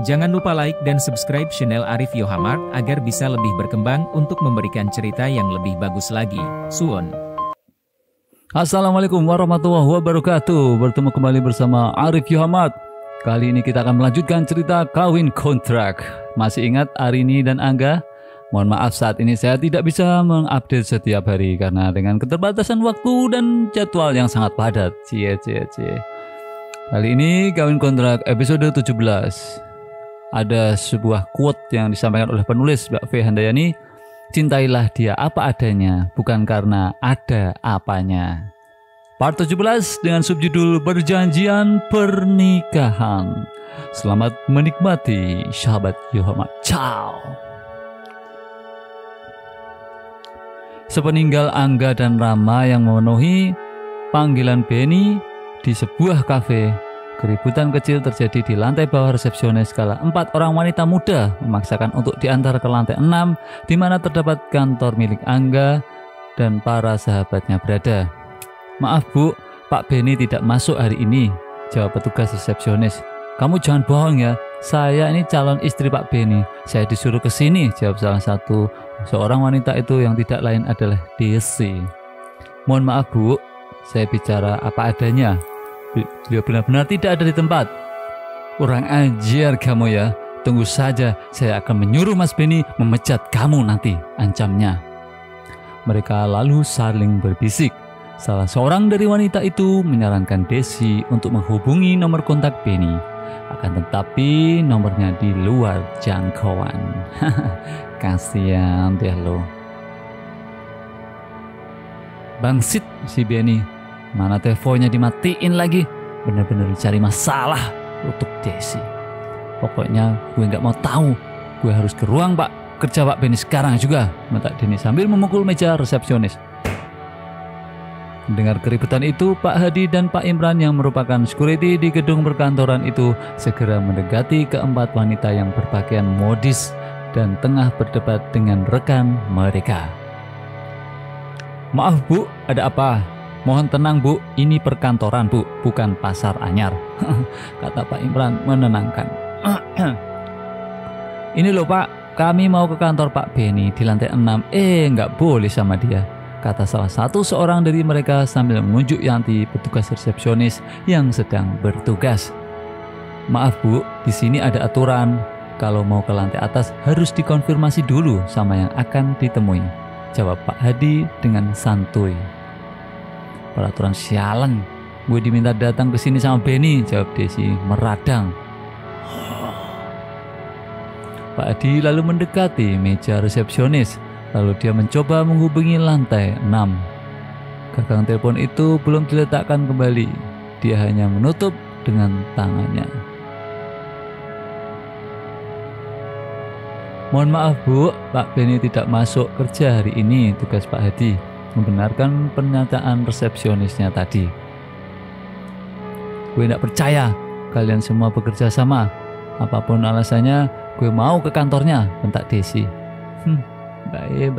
Jangan lupa like dan subscribe channel Arif Yohamart agar bisa lebih berkembang untuk memberikan cerita yang lebih bagus lagi. Suwon. Assalamualaikum warahmatullahi wabarakatuh. Bertemu kembali bersama Arif Yohamart. Kali ini kita akan melanjutkan cerita Kawin Kontrak. Masih ingat Arini dan Angga? Mohon maaf saat ini saya tidak bisa mengupdate setiap hari karena dengan keterbatasan waktu dan jadwal yang sangat padat. Cie. Kali ini Kawin Kontrak episode 17. Ada sebuah quote yang disampaikan oleh penulis Mbak V. Handayani. Cintailah dia apa adanya, bukan karena ada apanya. Part 17 dengan subjudul Perjanjian Pernikahan. Selamat menikmati, sahabat Yohamart. Ciao. Sepeninggal Angga dan Rama yang memenuhi panggilan Benny di sebuah kafe, keributan kecil terjadi di lantai bawah resepsionis kala 4 orang wanita muda memaksakan untuk diantar ke lantai 6 di mana terdapat kantor milik Angga dan para sahabatnya berada. Maaf Bu, Pak Benny tidak masuk hari ini, jawab petugas resepsionis. Kamu jangan bohong ya, saya ini calon istri Pak Benny. Saya disuruh ke sini, jawab salah satu seorang wanita itu yang tidak lain adalah Desi. Mohon maaf Bu, saya bicara apa adanya. Beliau benar-benar tidak ada di tempat. Kurang ajar kamu ya. Tunggu saja, saya akan menyuruh Mas Benny memecat kamu nanti, ancamnya. Mereka lalu saling berbisik. Salah seorang dari wanita itu menyarankan Desi untuk menghubungi nomor kontak Benny. Akan tetapi nomornya di luar jangkauan. Kasihan deh lo. Bangsit si Benny. Mana teleponnya dimatiin lagi. Bener-bener cari masalah untuk Desi. Pokoknya gue gak mau tahu. Gue harus ke ruang Pak kerja Pak Benny sekarang juga, mentak Denny sambil memukul meja resepsionis. Mendengar keributan itu, Pak Hadi dan Pak Imran yang merupakan security di gedung perkantoran itu segera mendekati keempat wanita yang berpakaian modis dan tengah berdebat dengan rekan mereka. Maaf Bu, ada apa? Mohon tenang Bu, ini perkantoran Bu, bukan pasar anyar, kata Pak Imran menenangkan. Ini loh Pak, kami mau ke kantor Pak Benny di lantai 6. Nggak boleh sama dia, kata salah seorang dari mereka sambil menunjuk Yanti, petugas resepsionis yang sedang bertugas. Maaf Bu, di sini ada aturan. Kalau mau ke lantai atas harus dikonfirmasi dulu sama yang akan ditemui, jawab Pak Hadi dengan santuy. Peraturan sialan, gue diminta datang ke sini sama Benny, jawab Desi meradang. Pak Hadi lalu mendekati meja resepsionis. Lalu dia mencoba menghubungi lantai 6. Gagang telepon itu belum diletakkan kembali. Dia hanya menutup dengan tangannya. Mohon maaf Bu, Pak Benny tidak masuk kerja hari ini, tugas Pak Hadi membenarkan pernyataan resepsionisnya tadi. Gue tidak percaya kalian semua bekerja sama. Apapun alasannya, gue mau ke kantornya, bentak Desi. Baik.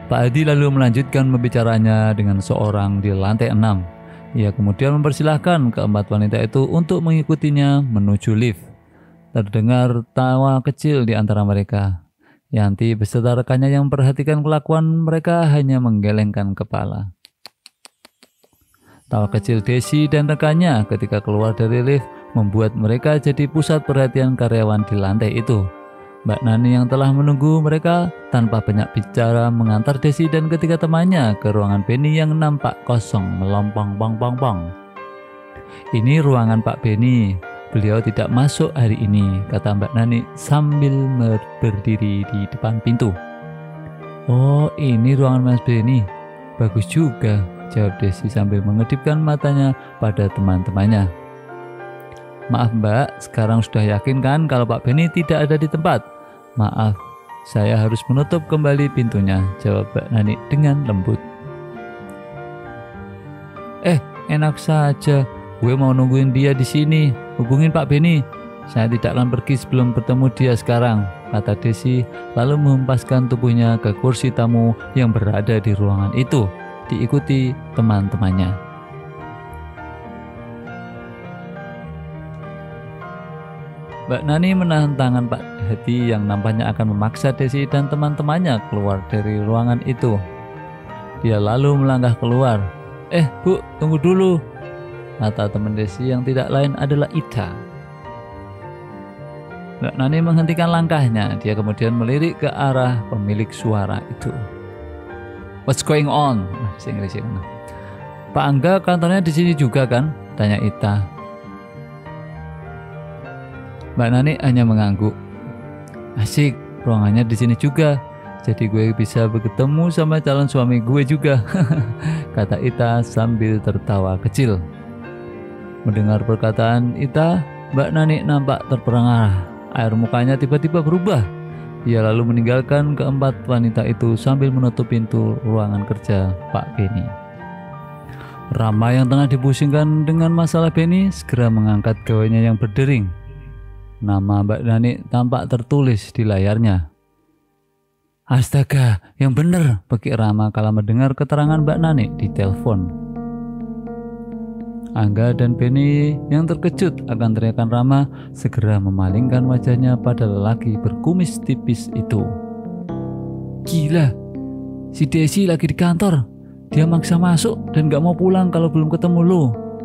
Pak Hadi lalu melanjutkan pembicaranya dengan seorang di lantai 6. Ia kemudian mempersilahkan keempat wanita itu untuk mengikutinya menuju lift. Terdengar tawa kecil di antara mereka. Yanti beserta rekannya yang memperhatikan kelakuan mereka hanya menggelengkan kepala. Tawa kecil Desi dan rekannya ketika keluar dari lift membuat mereka jadi pusat perhatian karyawan di lantai itu. Mbak Nani yang telah menunggu mereka tanpa banyak bicara mengantar Desi dan ketiga temannya ke ruangan Benny yang nampak kosong melompong pong. Ini ruangan Pak Benny. Beliau tidak masuk hari ini, kata Mbak Nani sambil berdiri di depan pintu. Oh, ini ruangan Mas Benny. Bagus juga, jawab Desi sambil mengedipkan matanya pada teman-temannya. Maaf Mbak, sekarang sudah yakin kan kalau Pak Benny tidak ada di tempat? Maaf, saya harus menutup kembali pintunya, jawab Mbak Nani dengan lembut. Enak saja, gue mau nungguin dia di sini. Hubungin Pak Benny. Saya tidak akan pergi sebelum bertemu dia sekarang, kata Desi lalu menghempaskan tubuhnya ke kursi tamu yang berada di ruangan itu, diikuti teman-temannya. Mbak Nani menahan tangan Pak Hadi yang nampaknya akan memaksa Desi dan teman-temannya keluar dari ruangan itu. Dia lalu melangkah keluar. Bu, tunggu dulu, kata teman Desi yang tidak lain adalah Ita. Mbak Nani menghentikan langkahnya. Dia kemudian melirik ke arah pemilik suara itu. What's going on? Bahasa Inggris ya. Pak Angga kantornya di sini juga kan? Tanya Ita. Mbak Nani hanya mengangguk. Asik, ruangannya di sini juga. Jadi gue bisa bertemu sama calon suami gue juga, kata Ita sambil tertawa kecil. Mendengar perkataan Ita, Mbak Nani nampak terperangah. Air mukanya tiba-tiba berubah. Ia lalu meninggalkan keempat wanita itu sambil menutup pintu ruangan kerja Pak Beni. Rama yang tengah dipusingkan dengan masalah Beni segera mengangkat gawainya yang berdering. Nama Mbak Nani tampak tertulis di layarnya. Astaga, yang bener, bekik Rama kala mendengar keterangan Mbak Nani di telepon. Angga dan Beni yang terkejut akan teriakan Rama segera memalingkan wajahnya pada lelaki berkumis tipis itu. Gila, si Desi lagi di kantor. Dia maksa masuk dan gak mau pulang kalau belum ketemu lo,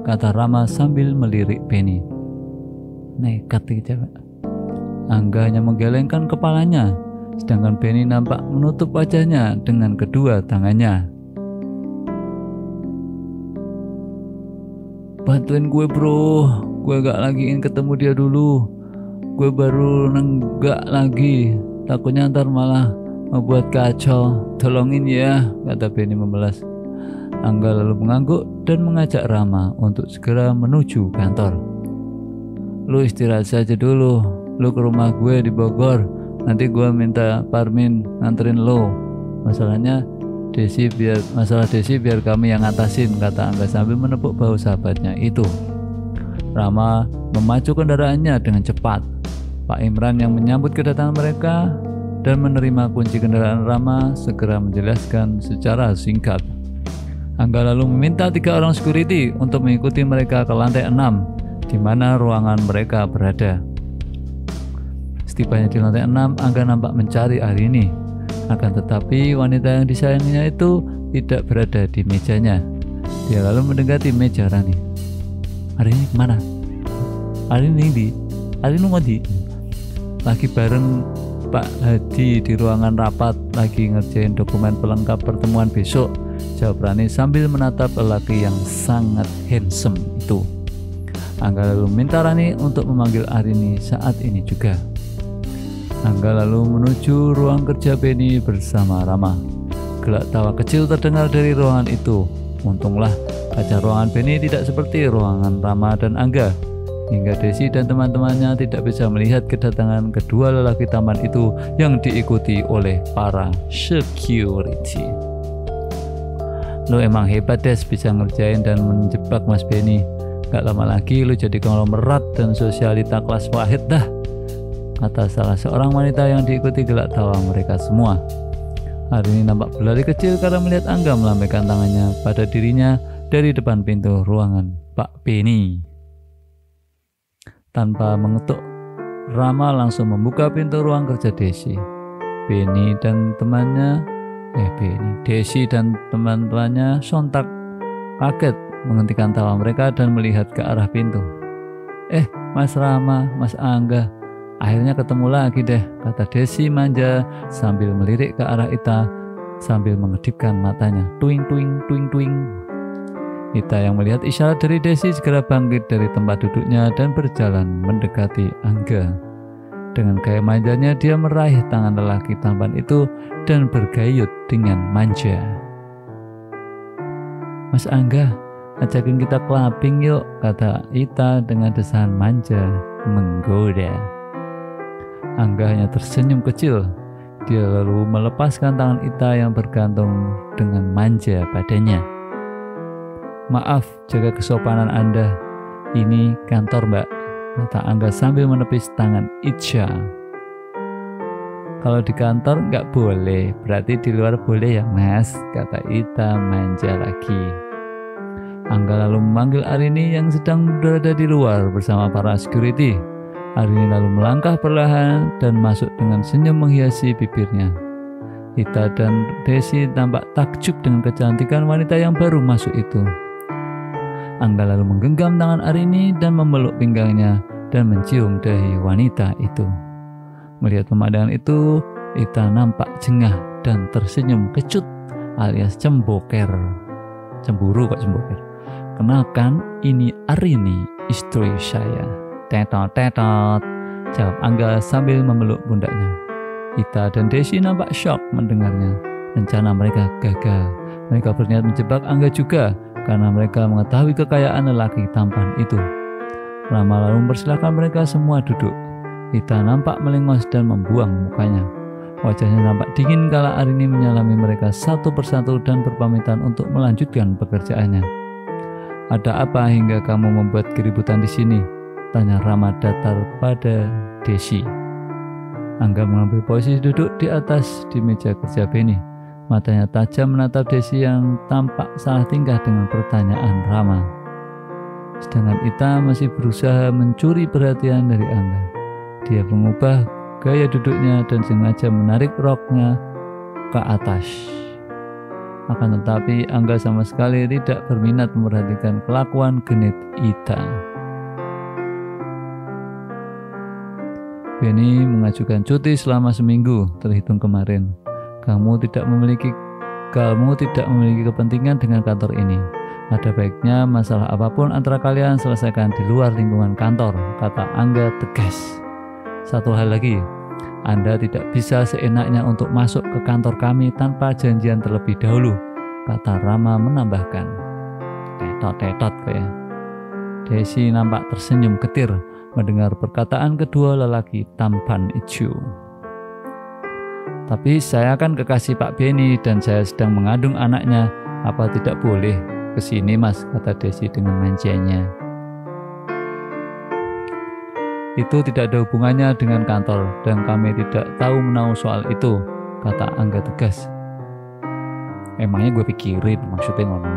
kata Rama sambil melirik Beni. Nekat cewek. Angga hanya menggelengkan kepalanya, sedangkan Beni nampak menutup wajahnya dengan kedua tangannya. Bantuin gue bro, gue gak lagi ingin ketemu dia dulu. Gue baru nenggak lagi, takutnya ntar malah membuat kacau. Tolongin ya, kata Beni membelas. Angga lalu mengangguk dan mengajak Rama untuk segera menuju kantor. Lu istirahat saja dulu, lu ke rumah gue di Bogor, nanti gue minta Parmin nganterin lo. Masalah Desi biar kami yang ngatasin, kata Angga sambil menepuk bahu sahabatnya itu. Rama memacu kendaraannya dengan cepat. Pak Imran yang menyambut kedatangan mereka dan menerima kunci kendaraan Rama segera menjelaskan secara singkat. Angga lalu meminta 3 orang security untuk mengikuti mereka ke lantai 6 di mana ruangan mereka berada. Setibanya di lantai 6, Angga nampak mencari Arini. Akan tetapi wanita yang disayanginya itu tidak berada di mejanya. Dia lalu mendekati meja Rani. Arini kemana? Arini ngodi. Lagi bareng Pak Hadi di ruangan rapat, lagi ngerjain dokumen pelengkap pertemuan besok, jawab Rani sambil menatap lelaki yang sangat handsome itu. Angga lalu minta Rani untuk memanggil Arini saat ini juga. Angga lalu menuju ruang kerja Beni bersama Rama. Gelak tawa kecil terdengar dari ruangan itu. Untunglah kaca ruangan Beni tidak seperti ruangan Rama dan Angga, hingga Desi dan teman-temannya tidak bisa melihat kedatangan kedua lelaki tampan itu yang diikuti oleh para security. Lo emang hebat Des, bisa ngerjain dan menjebak Mas Beni. Gak lama lagi lu jadi konglomerat dan sosialita kelas wahid dah, kata salah seorang wanita yang diikuti gelak tawa mereka semua. Hari ini nampak berlari kecil karena melihat Angga melambaikan tangannya pada dirinya dari depan pintu ruangan Pak Beni. Tanpa mengetuk, Rama langsung membuka pintu ruang kerja Desi. Desi dan teman-temannya sontak kaget menghentikan tawa mereka dan melihat ke arah pintu. Mas Rama, Mas Angga, akhirnya ketemu lagi deh, kata Desi manja sambil melirik ke arah Ita sambil mengedipkan matanya. Tuing tuing tuing tuing. Ita yang melihat isyarat dari Desi segera bangkit dari tempat duduknya dan berjalan mendekati Angga. Dengan gaya manjanya dia meraih tangan lelaki tampan itu dan bergayut dengan manja. Mas Angga, ajakin kita clubbing yuk, kata Ita dengan desahan manja menggoda. Angga hanya tersenyum kecil. Dia lalu melepaskan tangan Ita yang bergantung dengan manja padanya. Maaf, jaga kesopanan Anda. Ini kantor Mbak, kata Angga sambil menepis tangan Itcha. Kalau di kantor nggak boleh, berarti di luar boleh ya Mas, kata Ita manja lagi. Angga lalu memanggil Arini yang sedang berada di luar bersama para security. Arini lalu melangkah perlahan dan masuk dengan senyum menghiasi bibirnya. Ita dan Desi tampak takjub dengan kecantikan wanita yang baru masuk itu. Angga lalu menggenggam tangan Arini dan memeluk pinggangnya dan mencium dahi wanita itu. Melihat pemandangan itu, Ita nampak jengah dan tersenyum kecut alias cemboker. Cemburu kok cemboker. Kenalkan, ini Arini, istri saya. Tetot tetot, jawab Angga sambil memeluk pundaknya. Ita dan Desi nampak syok mendengarnya. Rencana mereka gagal. Mereka berniat menjebak Angga juga karena mereka mengetahui kekayaan lelaki tampan itu. Rama lalu mempersilahkan mereka semua duduk. Ita nampak melengos dan membuang mukanya. Wajahnya nampak dingin kala Arini menyalami mereka satu persatu dan berpamitan untuk melanjutkan pekerjaannya. Ada apa hingga kamu membuat keributan di sini? Tanya Rama datar pada Desi. Angga mengambil posisi duduk di atas di meja kerja Beni. Matanya tajam menatap Desi yang tampak salah tingkah dengan pertanyaan Rama. Sedangkan Ita masih berusaha mencuri perhatian dari Angga. Dia mengubah gaya duduknya dan sengaja menarik roknya ke atas. Akan tetapi Angga sama sekali tidak berminat memperhatikan kelakuan genit Ita. Beni mengajukan cuti selama seminggu terhitung kemarin. Kamu tidak memiliki kepentingan dengan kantor ini. Ada baiknya masalah apapun antara kalian selesaikan di luar lingkungan kantor, kata Angga tegas. Satu hal lagi, Anda tidak bisa seenaknya untuk masuk ke kantor kami tanpa janjian terlebih dahulu, kata Rama menambahkan. Tetot kayak. Desi nampak tersenyum getir mendengar perkataan kedua lelaki tampan itu. Tapi saya kan kekasih Pak Beni dan saya sedang mengandung anaknya. Apa tidak boleh kesini mas, kata Desi dengan manjanya. Itu tidak ada hubungannya dengan kantor dan kami tidak tahu menahu soal itu, kata Angga tegas. Emangnya gue pikirin maksudnya ngono.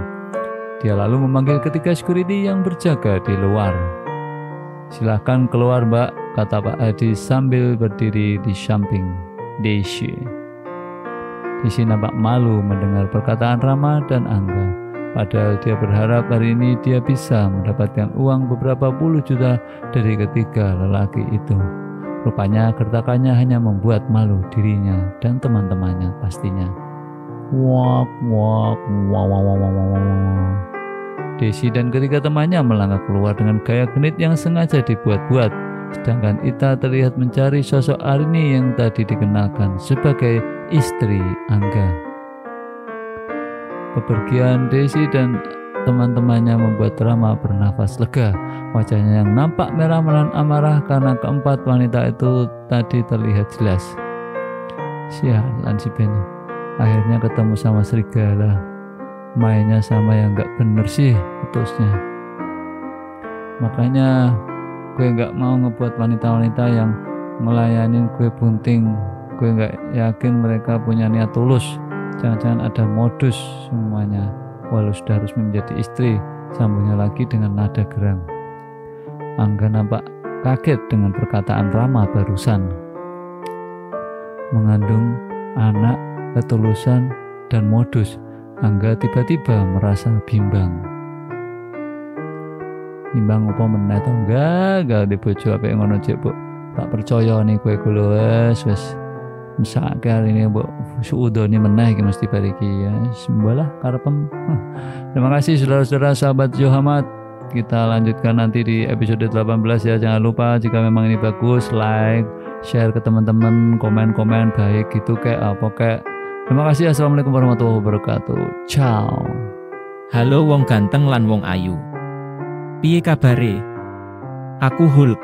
Dia lalu memanggil ketiga security yang berjaga di luar. Silahkan keluar mbak, kata Pak Hadi sambil berdiri di samping Desi. Desi nampak malu mendengar perkataan Rama dan Angga. Padahal dia berharap hari ini dia bisa mendapatkan uang beberapa puluh juta dari ketiga lelaki itu. Rupanya gertakannya hanya membuat malu dirinya dan teman-temannya pastinya. Wak. Desi dan ketiga temannya melangkah keluar dengan gaya genit yang sengaja dibuat-buat. Sedangkan Ita terlihat mencari sosok Arini yang tadi dikenalkan sebagai istri Angga. Kepergian Desi dan teman-temannya membuat Rama bernafas lega. Wajahnya yang nampak merah menahan amarah karena keempat wanita itu tadi terlihat jelas. Sialan si Beni, akhirnya ketemu sama serigala. Mainnya sama yang gak bener sih putusnya. Makanya gue gak mau ngebuat wanita-wanita yang ngelayanin gue bunting. Gue gak yakin mereka punya niat tulus. Jangan-jangan ada modus semuanya. Walau sudah harus menjadi istri, sambungnya lagi dengan nada gerang. Angga nampak kaget dengan perkataan Rama barusan. Mengandung anak, ketulusan, dan modus. Angga tiba-tiba merasa bimbang. Bimbang apa meneh to gagal di bojo apik ngono cek, Bu. Tak percaya nih kowe kulo wis mesake hari ini mbok suudoni meneh iki mesti bariki ya. Sembalah karepem. Terima kasih saudara-saudara sahabat Yohamat. Kita lanjutkan nanti di episode 18 ya. Jangan lupa jika memang ini bagus, like, share ke teman-teman, komen-komen baik gitu kayak apa kayak. Terima kasih. Assalamualaikum warahmatullahi wabarakatuh. Ciao. Halo wong ganteng lan wong ayu. Piye kabare? Aku Hulk.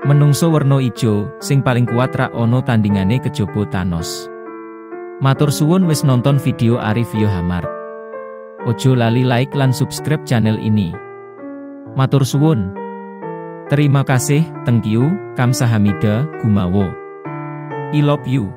Menungso werna ijo, sing paling kuat rak ono tandingane kejaba Thanos. Matur suwun wis nonton video Arif Yohamart. Ojo lali like lan subscribe channel ini. Matur suwun. Terima kasih, thank you, kamsahamnida, gumawo. I love you.